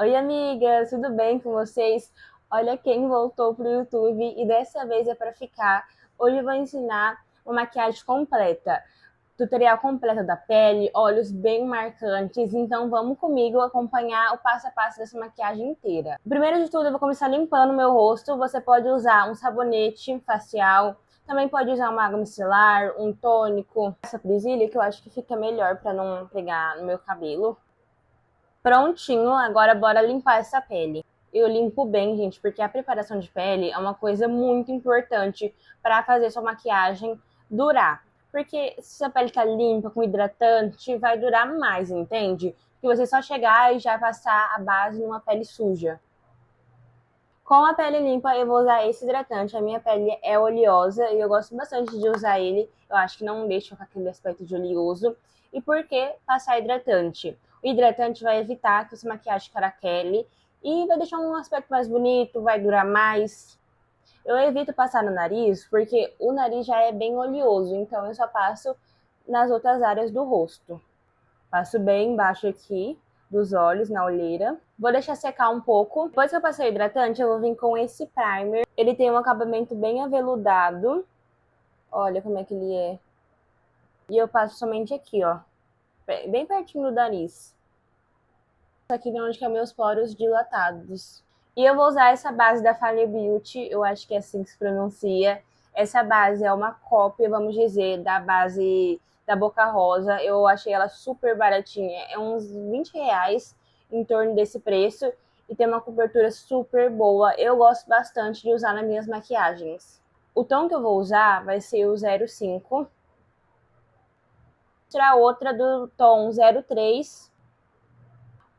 Oi, amigas, tudo bem com vocês? Olha quem voltou pro YouTube e dessa vez é para ficar. Hoje eu vou ensinar uma maquiagem completa, tutorial completo da pele, olhos bem marcantes. Então vamos comigo acompanhar o passo a passo dessa maquiagem inteira. Primeiro de tudo, eu vou começar limpando meu rosto. Você pode usar um sabonete facial, também pode usar uma água micelar, um tônico, essa presilha que eu acho que fica melhor para não pegar no meu cabelo. Prontinho, agora bora limpar essa pele. Eu limpo bem, gente, porque a preparação de pele é uma coisa muito importante para fazer sua maquiagem durar. Porque se sua pele tá limpa, com hidratante, vai durar mais, entende? Que você só chegar e já passar a base numa pele suja. Com a pele limpa, eu vou usar esse hidratante. A minha pele é oleosa e eu gosto bastante de usar ele. Eu acho que não deixa com aquele aspecto de oleoso. E por que passar hidratante? O hidratante vai evitar que essa maquiagem caraquele e vai deixar um aspecto mais bonito, vai durar mais. Eu evito passar no nariz porque o nariz já é bem oleoso, então eu só passo nas outras áreas do rosto. Passo bem embaixo aqui dos olhos, na olheira. Vou deixar secar um pouco. Depois que eu passei o hidratante, eu vou vir com esse primer. Ele tem um acabamento bem aveludado. Olha como é que ele é. E eu passo somente aqui, ó. Bem pertinho do nariz. Aqui é onde que é meus poros dilatados. E eu vou usar essa base da Fale Beauty. Eu acho que é assim que se pronuncia. Essa base é uma cópia, vamos dizer, da base da Boca Rosa. Eu achei ela super baratinha. É uns R$ 20 em torno desse preço. E tem uma cobertura super boa. Eu gosto bastante de usar nas minhas maquiagens. O tom que eu vou usar vai ser o 05. Vou tirar outra do tom 03.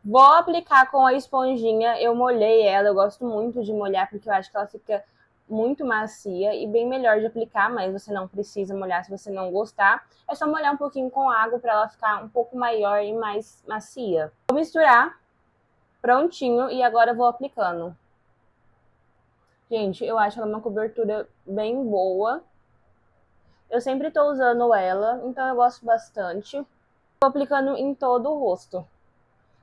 Vou aplicar com a esponjinha. Eu molhei ela. Eu gosto muito de molhar porque eu acho que ela fica muito macia e bem melhor de aplicar, mas você não precisa molhar se você não gostar. É só molhar um pouquinho com água para ela ficar um pouco maior e mais macia. Vou misturar, prontinho, e agora eu vou aplicando. Gente, eu acho ela uma cobertura bem boa. Eu sempre tô usando ela, então eu gosto bastante. Vou aplicando em todo o rosto,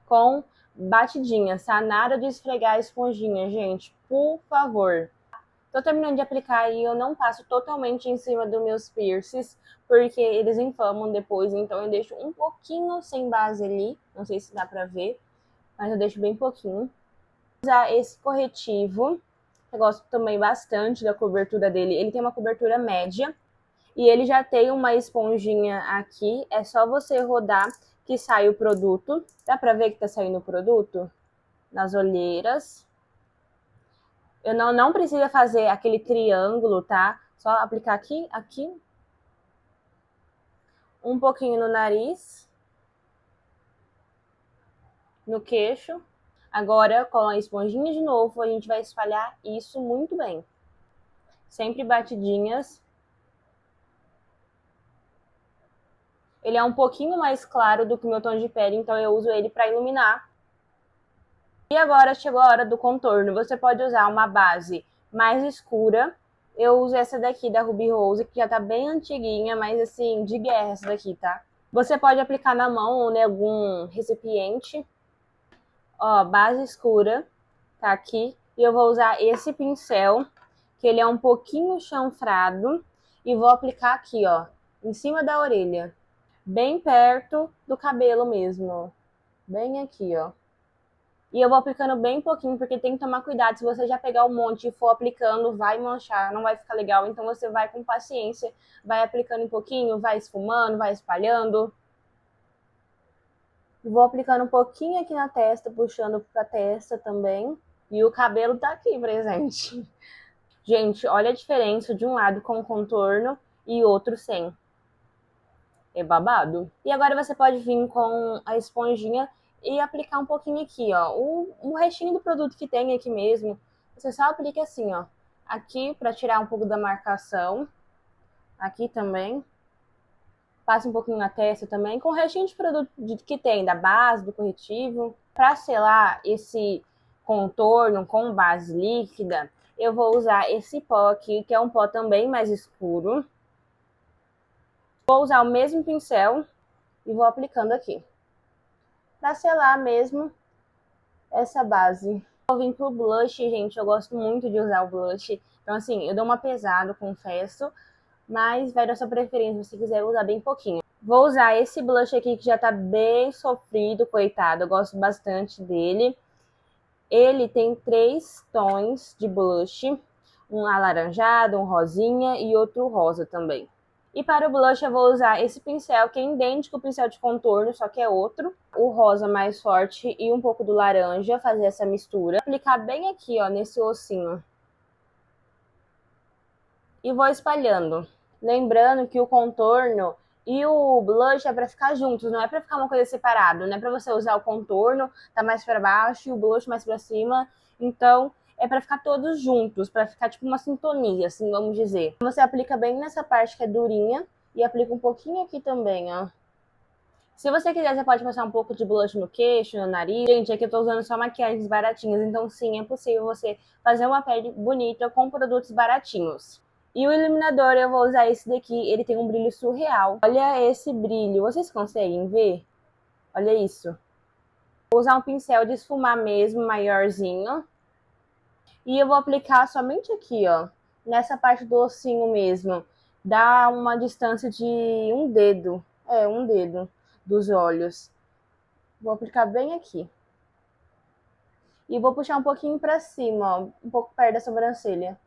com batidinhas, tá? Nada de esfregar a esponjinha, gente, por favor. Tô terminando de aplicar e eu não passo totalmente em cima dos meus piercings, porque eles inflamam depois, então eu deixo um pouquinho sem base ali, não sei se dá pra ver, mas eu deixo bem pouquinho. Vou usar esse corretivo, eu gosto também bastante da cobertura dele, ele tem uma cobertura média, e ele já tem uma esponjinha aqui, é só você rodar que sai o produto. Dá pra ver que tá saindo o produto? Nas olheiras. Eu não precisa fazer aquele triângulo, tá? Só aplicar aqui, aqui. Um pouquinho no nariz. No queixo. Agora, com a esponjinha de novo, a gente vai espalhar isso muito bem. Sempre batidinhas. Ele é um pouquinho mais claro do que o meu tom de pele, então eu uso ele para iluminar. E agora chegou a hora do contorno. Você pode usar uma base mais escura. Eu uso essa daqui da Ruby Rose, que já tá bem antiguinha, mas assim, de guerra essa daqui, tá? Você pode aplicar na mão ou em algum recipiente. Ó, base escura, tá aqui. E eu vou usar esse pincel, que ele é um pouquinho chanfrado. E vou aplicar aqui, ó, em cima da orelha. Bem perto do cabelo mesmo. Bem aqui, ó. E eu vou aplicando bem pouquinho, porque tem que tomar cuidado. Se você já pegar um monte e for aplicando, vai manchar, não vai ficar legal. Então você vai com paciência, vai aplicando um pouquinho, vai esfumando, vai espalhando. Vou aplicando um pouquinho aqui na testa, puxando pra testa também. E o cabelo tá aqui presente. Gente, olha a diferença de um lado com contorno e outro sem. É babado. E agora você pode vir com a esponjinha e aplicar um pouquinho aqui, ó. O restinho do produto que tem aqui mesmo, você só aplica assim, ó. Aqui para tirar um pouco da marcação. Aqui também. Passa um pouquinho na testa também, com o restinho de produto que tem, da base, do corretivo. Para selar esse contorno com base líquida, eu vou usar esse pó aqui, que é um pó também mais escuro. Vou usar o mesmo pincel e vou aplicando aqui. Para selar mesmo, essa base. Eu vim pro blush, gente, eu gosto muito de usar o blush. Então, assim, eu dou uma pesada, confesso, mas vai da sua preferência, se você quiser usar bem pouquinho. Vou usar esse blush aqui que já tá bem sofrido, coitado, eu gosto bastante dele. Ele tem 3 tons de blush, um alaranjado, um rosinha e outro rosa também. E para o blush eu vou usar esse pincel, que é idêntico ao pincel de contorno, só que é outro. O rosa mais forte e um pouco do laranja, fazer essa mistura. Aplicar bem aqui, ó, nesse ossinho. E vou espalhando. Lembrando que o contorno e o blush é para ficar juntos, não é para ficar uma coisa separada. Não é para você usar o contorno, tá mais para baixo e o blush mais para cima. Então, é para ficar todos juntos, para ficar tipo uma sintonia, assim, vamos dizer. Você aplica bem nessa parte que é durinha e aplica um pouquinho aqui também, ó. Se você quiser, você pode passar um pouco de blush no queixo, no nariz. Gente, aqui eu tô usando só maquiagens baratinhas, então sim, é possível você fazer uma pele bonita com produtos baratinhos. E o iluminador, eu vou usar esse daqui, ele tem um brilho surreal. Olha esse brilho, vocês conseguem ver? Olha isso. Vou usar um pincel de esfumar mesmo, maiorzinho. E eu vou aplicar somente aqui, ó, nessa parte do ossinho mesmo. Dá uma distância de um dedo, um dedo dos olhos. Vou aplicar bem aqui. E vou puxar um pouquinho pra cima, ó, um pouco perto da sobrancelha.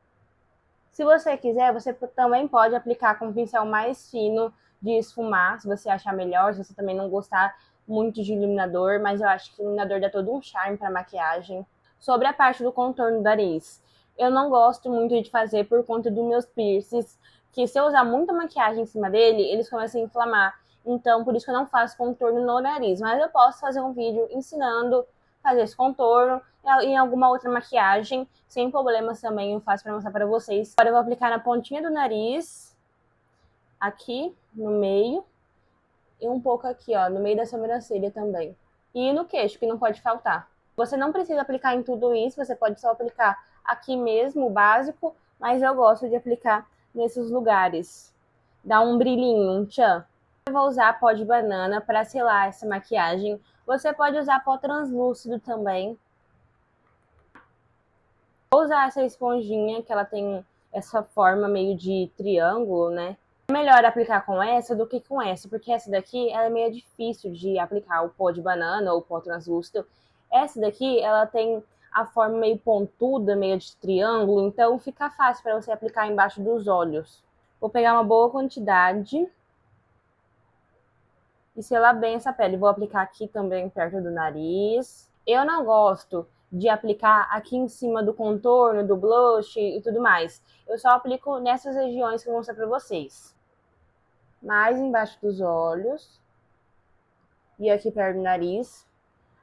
Se você quiser, você também pode aplicar com um pincel mais fino de esfumar, se você achar melhor, se você também não gostar muito de iluminador, mas eu acho que o iluminador dá todo um charme pra maquiagem. Sobre a parte do contorno do nariz, eu não gosto muito de fazer por conta dos meus piercings, que se eu usar muita maquiagem em cima dele, eles começam a inflamar. Então, por isso que eu não faço contorno no nariz. Mas eu posso fazer um vídeo ensinando a fazer esse contorno em alguma outra maquiagem, sem problemas também, eu faço para mostrar para vocês. Agora eu vou aplicar na pontinha do nariz, aqui no meio, e um pouco aqui, ó, no meio da sobrancelha também. E no queixo, que não pode faltar. Você não precisa aplicar em tudo isso, você pode só aplicar aqui mesmo, o básico, mas eu gosto de aplicar nesses lugares. Dá um brilhinho, um tchan. Eu vou usar pó de banana para selar essa maquiagem. Você pode usar pó translúcido também. Vou usar essa esponjinha, que ela tem essa forma meio de triângulo, né? É melhor aplicar com essa do que com essa, porque essa daqui ela é meio difícil de aplicar o pó de banana ou o pó translúcido. Essa daqui, ela tem a forma meio pontuda, meio de triângulo, então fica fácil para você aplicar embaixo dos olhos. Vou pegar uma boa quantidade e selar bem essa pele. Vou aplicar aqui também perto do nariz. Eu não gosto de aplicar aqui em cima do contorno, do blush e tudo mais. Eu só aplico nessas regiões que eu vou mostrar pra vocês. Mais embaixo dos olhos. E aqui perto do nariz.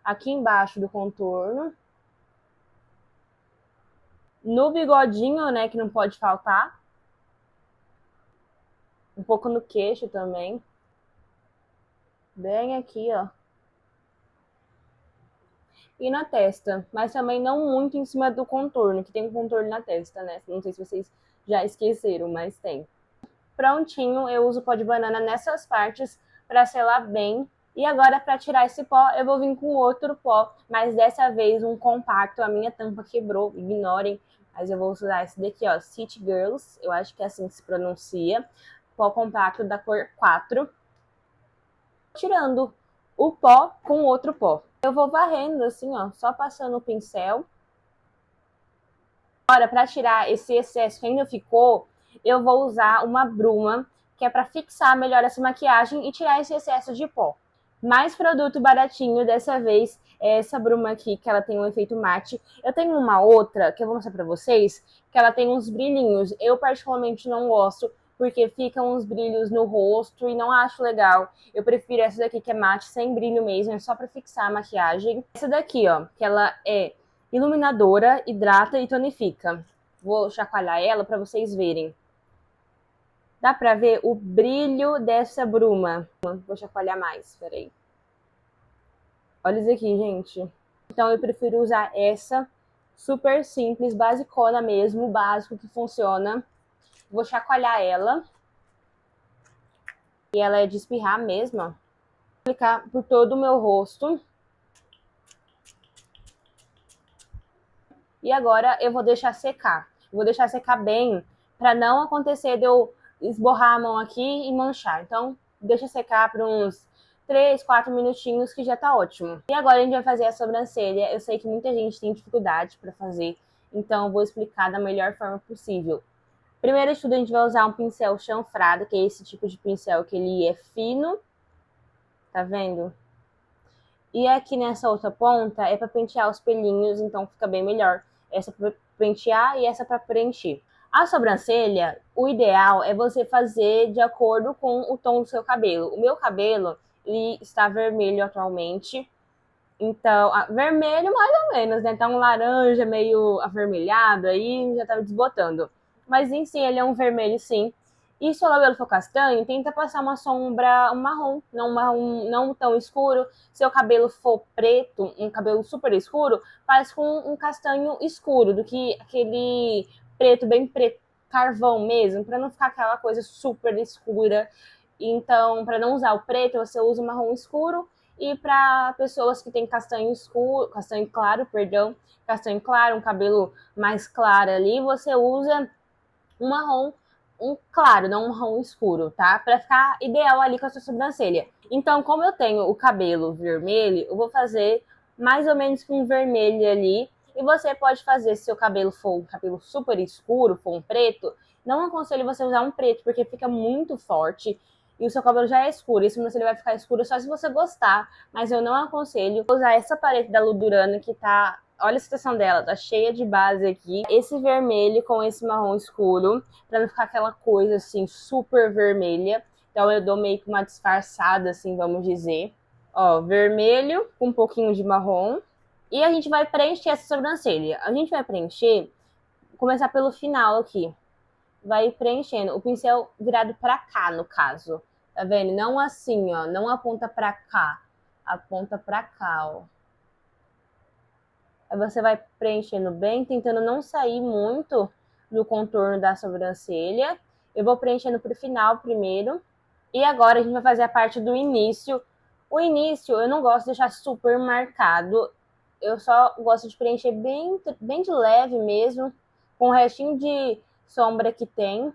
Aqui embaixo do contorno. No bigodinho, né, que não pode faltar. Um pouco no queixo também. Bem aqui, ó. E na testa, mas também não muito em cima do contorno, que tem um contorno na testa, né? Não sei se vocês já esqueceram, mas tem. Prontinho, eu uso pó de banana nessas partes para selar bem. E agora, para tirar esse pó, eu vou vir com outro pó, mas dessa vez um compacto. A minha tampa quebrou, ignorem. Mas eu vou usar esse daqui, ó, City Girls, eu acho que é assim que se pronuncia. Pó compacto da cor 4. Tirando o pó com outro pó. Eu vou varrendo assim, ó, só passando o pincel. Agora, para tirar esse excesso que ainda ficou, eu vou usar uma bruma, que é para fixar melhor essa maquiagem e tirar esse excesso de pó. Mais produto baratinho, dessa vez é essa bruma aqui, que ela tem um efeito mate. Eu tenho uma outra, que eu vou mostrar pra vocês, que ela tem uns brilhinhos. Eu particularmente não gosto, porque ficam uns brilhos no rosto e não acho legal. Eu prefiro essa daqui, que é mate, sem brilho mesmo, é só pra fixar a maquiagem. Essa daqui, ó, que ela é iluminadora, hidrata e tonifica. Vou chacoalhar ela pra vocês verem. Dá pra ver o brilho dessa bruma. Vou chacoalhar mais, peraí. Olha isso aqui, gente. Então eu prefiro usar essa, super simples, basicona mesmo, básico que funciona. Vou chacoalhar ela. E ela é de espirrar mesmo, ó. Vou aplicar por todo o meu rosto. E agora eu vou deixar secar. Vou deixar secar bem, para não acontecer de eu esborrar a mão aqui e manchar. Então, deixa secar por uns 3, 4 minutinhos que já tá ótimo. E agora a gente vai fazer a sobrancelha. Eu sei que muita gente tem dificuldade para fazer, então eu vou explicar da melhor forma possível. Primeiro de tudo, a gente vai usar um pincel chanfrado, que é esse tipo de pincel que ele é fino. Tá vendo? E aqui nessa outra ponta é para pentear os pelinhos, então fica bem melhor. Essa para pentear e essa para preencher. A sobrancelha, o ideal é você fazer de acordo com o tom do seu cabelo. O meu cabelo, ele está vermelho atualmente. Então, vermelho mais ou menos, né? Tá um laranja meio avermelhado aí, já tá desbotando. Mas em si, ele é um vermelho sim. E se o cabelo for castanho, tenta passar uma sombra, um marrom, não tão escuro. Se o cabelo for preto, um cabelo super escuro, faz com um castanho escuro, do que aquele preto, bem preto, carvão mesmo, para não ficar aquela coisa super escura. Então, para não usar o preto, você usa o marrom escuro. E para pessoas que têm castanho escuro, castanho claro, perdão, castanho claro, um cabelo mais claro ali, você usa um marrom, um claro, não um marrom escuro, tá? Para ficar ideal ali com a sua sobrancelha. Então, como eu tenho o cabelo vermelho, eu vou fazer mais ou menos com um vermelho ali. E você pode fazer, se seu cabelo for um cabelo super escuro, for um preto, não aconselho você usar um preto, porque fica muito forte e o seu cabelo já é escuro. Isso ele vai ficar escuro só se você gostar, mas eu não aconselho usar essa paleta da Ludurana que tá... Olha a situação dela, tá cheia de base aqui. Esse vermelho com esse marrom escuro, pra não ficar aquela coisa assim, super vermelha. Então eu dou meio que uma disfarçada, assim, vamos dizer. Ó, vermelho com um pouquinho de marrom. E a gente vai preencher essa sobrancelha. A gente vai preencher, começar pelo final aqui. Vai preenchendo, o pincel virado pra cá, no caso. Tá vendo? Não assim, ó, não aponta pra cá. Aponta pra cá, ó. Aí você vai preenchendo bem, tentando não sair muito do contorno da sobrancelha. Eu vou preenchendo pro final primeiro. E agora a gente vai fazer a parte do início. O início eu não gosto de deixar super marcado. Eu só gosto de preencher bem de leve mesmo, com o restinho de sombra que tem.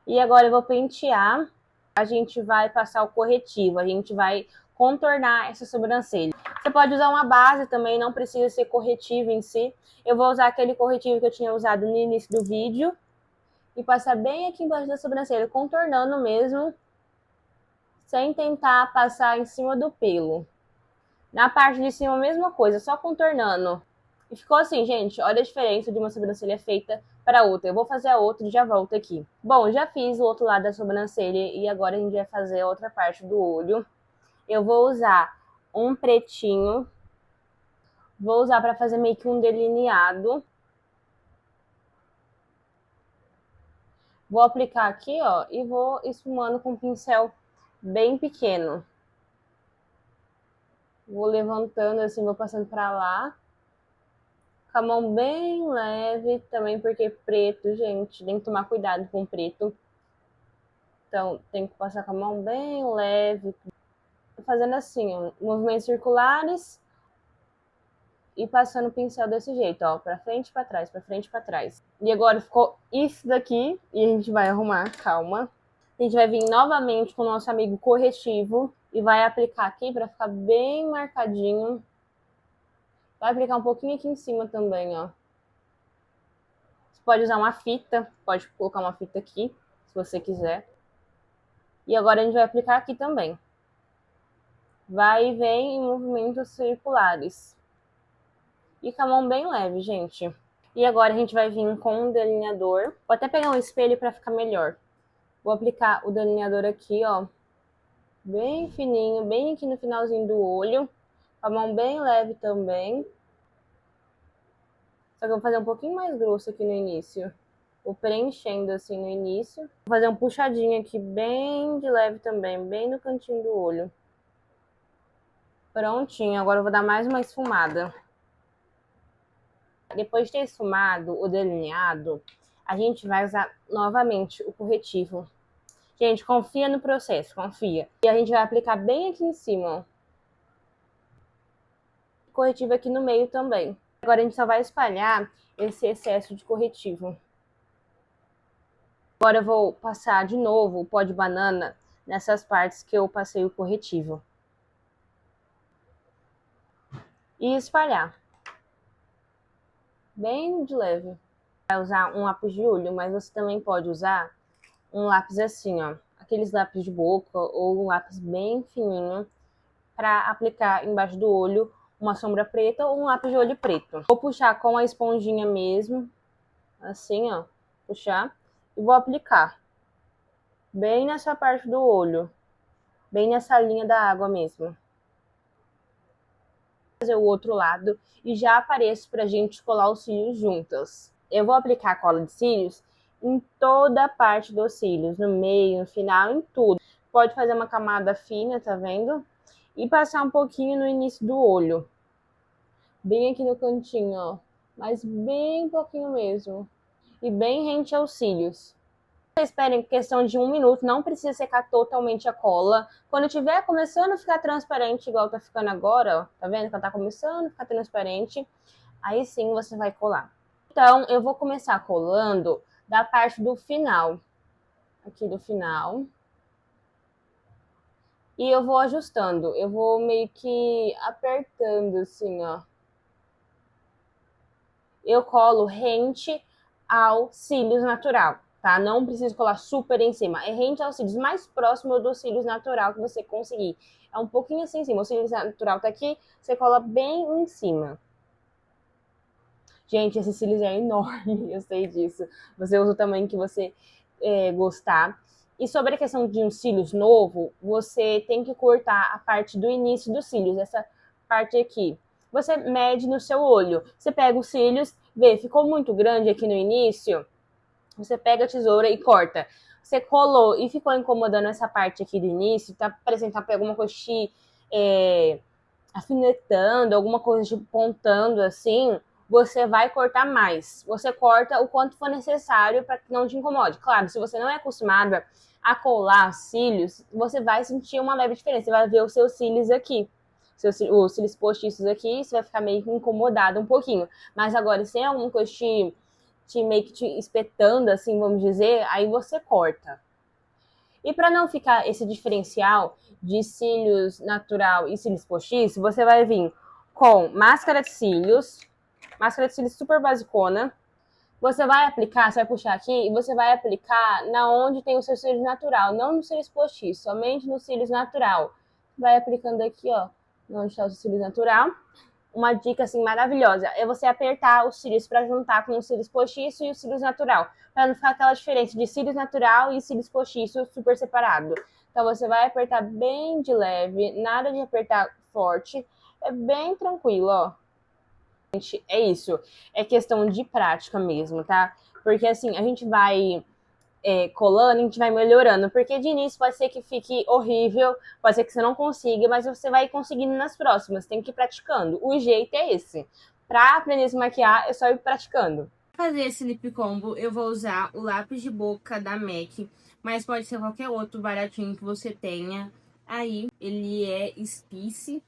E agora eu vou pentear. A gente vai passar o corretivo, a gente vai contornar essa sobrancelha. Você pode usar uma base também, não precisa ser corretivo em si. Eu vou usar aquele corretivo que eu tinha usado no início do vídeo e passar bem aqui embaixo da sobrancelha, contornando mesmo, sem tentar passar em cima do pelo. Na parte de cima, a mesma coisa, só contornando. E ficou assim, gente, olha a diferença de uma sobrancelha feita para outra. Eu vou fazer a outra e já volto aqui. Bom, já fiz o outro lado da sobrancelha e agora a gente vai fazer a outra parte do olho. Eu vou usar um pretinho. Vou usar para fazer meio que um delineado. Vou aplicar aqui, ó, e vou esfumando com um pincel bem pequeno. Vou levantando assim, vou passando para lá. Com a mão bem leve, também porque preto, gente, tem que tomar cuidado com preto. Então, tem que passar com a mão bem leve. Fazendo assim, ó, movimentos circulares. E passando o pincel desse jeito, ó, pra frente e pra trás, pra frente e pra trás. E agora ficou isso daqui, e a gente vai arrumar, calma. A gente vai vir novamente com o nosso amigo corretivo e vai aplicar aqui pra ficar bem marcadinho. Vai aplicar um pouquinho aqui em cima também, ó. Você pode usar uma fita, pode colocar uma fita aqui, se você quiser. E agora a gente vai aplicar aqui também. Vai e vem em movimentos circulares. E com a mão bem leve, gente. E agora a gente vai vir com um delineador. Vou até pegar um espelho para ficar melhor. Vou aplicar o delineador aqui, ó. Bem fininho, bem aqui no finalzinho do olho. Com a mão bem leve também. Só que eu vou fazer um pouquinho mais grosso aqui no início. Vou preenchendo assim no início. Vou fazer um puxadinho aqui bem de leve também, bem no cantinho do olho. Prontinho, agora eu vou dar mais uma esfumada. Depois de ter esfumado o delineado, a gente vai usar novamente o corretivo. Gente, confia no processo, confia. E a gente vai aplicar bem aqui em cima, ó. Corretivo aqui no meio também. Agora a gente só vai espalhar esse excesso de corretivo. Agora eu vou passar de novo o pó de banana nessas partes que eu passei o corretivo. E espalhar. Bem de leve. Vai usar um lápis de olho, mas você também pode usar um lápis assim, ó. Aqueles lápis de boca ou um lápis bem fininho para aplicar embaixo do olho uma sombra preta ou um lápis de olho preto. Vou puxar com a esponjinha mesmo, assim, ó. Puxar e vou aplicar bem nessa parte do olho, bem nessa linha da água mesmo. Fazer o outro lado e já apareço pra gente colar os cílios juntas. Eu vou aplicar a cola de cílios em toda a parte dos cílios, no meio, no final, em tudo. Pode fazer uma camada fina, tá vendo? E passar um pouquinho no início do olho. Bem aqui no cantinho, ó. Mas bem pouquinho mesmo. E bem rente aos cílios. Esperem questão de 1 minuto, não precisa secar totalmente a cola. Quando tiver começando a ficar transparente, igual tá ficando agora, ó, tá vendo que ela tá começando a ficar transparente, aí sim você vai colar. Então, eu vou começar colando da parte do final, aqui do final. E eu vou ajustando, eu vou meio que apertando assim, ó. Eu colo rente ao cílios natural, tá? Não preciso colar super em cima. É rente aos cílios, mais próximo dos cílios natural que você conseguir. É um pouquinho assim em cima. O cílios natural tá aqui, você cola bem em cima. Gente, esse cílios é enorme, eu sei disso. Você usa o tamanho que você gostar. E sobre a questão de um cílios novo, você tem que cortar a parte do início dos cílios, essa parte aqui. Você mede no seu olho. Você pega os cílios, vê, ficou muito grande aqui no início, você pega a tesoura e corta. Você colou e ficou incomodando essa parte aqui do início, tá parecendo que tá alguma coisa te afinetando, alguma coisa te pontando assim, você vai cortar mais. Você corta o quanto for necessário para que não te incomode. Claro, se você não é acostumada a colar cílios, você vai sentir uma leve diferença. Você vai ver os seus cílios aqui. Os cílios postiços aqui, você vai ficar meio que incomodado um pouquinho. Mas agora, se tem alguma coisa meio que te espetando, assim, vamos dizer, aí você corta. E para não ficar esse diferencial de cílios natural e cílios postiços, você vai vir com máscara de cílios super basicona. Você vai aplicar, você vai puxar aqui e você vai aplicar na onde tem o seu cílios natural, não no cílios postiço, somente no cílios natural. Vai aplicando aqui, ó, onde está o cílios natural. Uma dica assim maravilhosa é você apertar os cílios para juntar com os cílios postiço e os cílios natural, para não ficar aquela diferença de cílios natural e cílios postiço super separado. Então você vai apertar bem de leve, nada de apertar forte, é bem tranquilo, ó. Gente, é isso, é questão de prática mesmo, tá? Porque assim, a gente vai colando, a gente vai melhorando. Porque de início pode ser que fique horrível, pode ser que você não consiga, mas você vai conseguindo nas próximas. Tem que ir praticando. O jeito é esse. Pra aprender a se maquiar, é só ir praticando. Pra fazer esse lip combo, eu vou usar o lápis de boca da MAC, mas pode ser qualquer outro baratinho que você tenha. Aí, ele é Spice,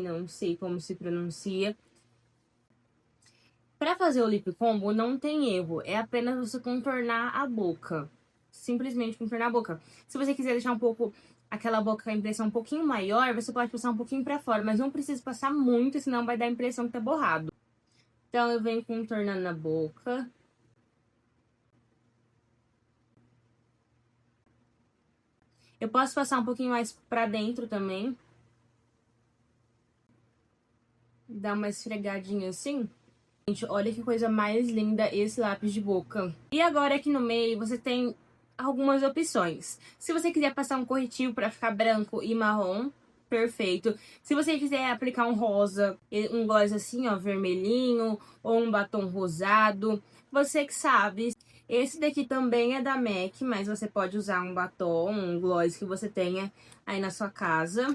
não sei como se pronuncia. Para fazer o lip combo não tem erro, é apenas você contornar a boca. Simplesmente contornar a boca. Se você quiser deixar um pouco aquela boca com a impressão um pouquinho maior, você pode passar um pouquinho para fora, mas não precisa passar muito, senão vai dar a impressão que tá borrado. Então eu venho contornando a boca. Eu posso passar um pouquinho mais para dentro também. Dar uma esfregadinha assim. Gente, olha que coisa mais linda esse lápis de boca. E agora aqui no meio você tem algumas opções. Se você quiser passar um corretivo para ficar branco e marrom, perfeito. Se você quiser aplicar um rosa, um gloss assim, ó, vermelhinho, ou um batom rosado, você que sabe. Esse daqui também é da MAC, mas você pode usar um batom, um gloss que você tenha aí na sua casa.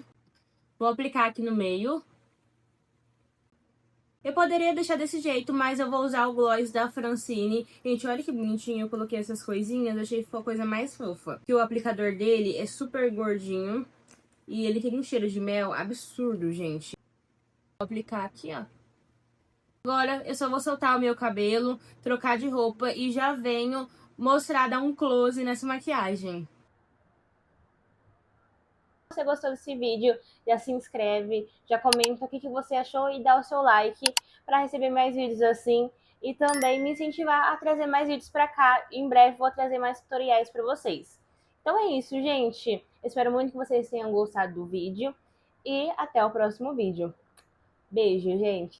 Vou aplicar aqui no meio. Eu poderia deixar desse jeito, mas eu vou usar o gloss da Francine. Gente, olha que bonitinho, eu coloquei essas coisinhas, achei que ficou a coisa mais fofa. Que o aplicador dele é super gordinho e ele tem um cheiro de mel absurdo, gente. Vou aplicar aqui, ó. Agora eu só vou soltar o meu cabelo, trocar de roupa e já venho mostrar, dar um close nessa maquiagem. Se você gostou desse vídeo, já se inscreve, já comenta o que você achou e dá o seu like para receber mais vídeos assim e também me incentivar a trazer mais vídeos para cá. Em breve vou trazer mais tutoriais para vocês. Então é isso, gente. Espero muito que vocês tenham gostado do vídeo e até o próximo vídeo. Beijo, gente!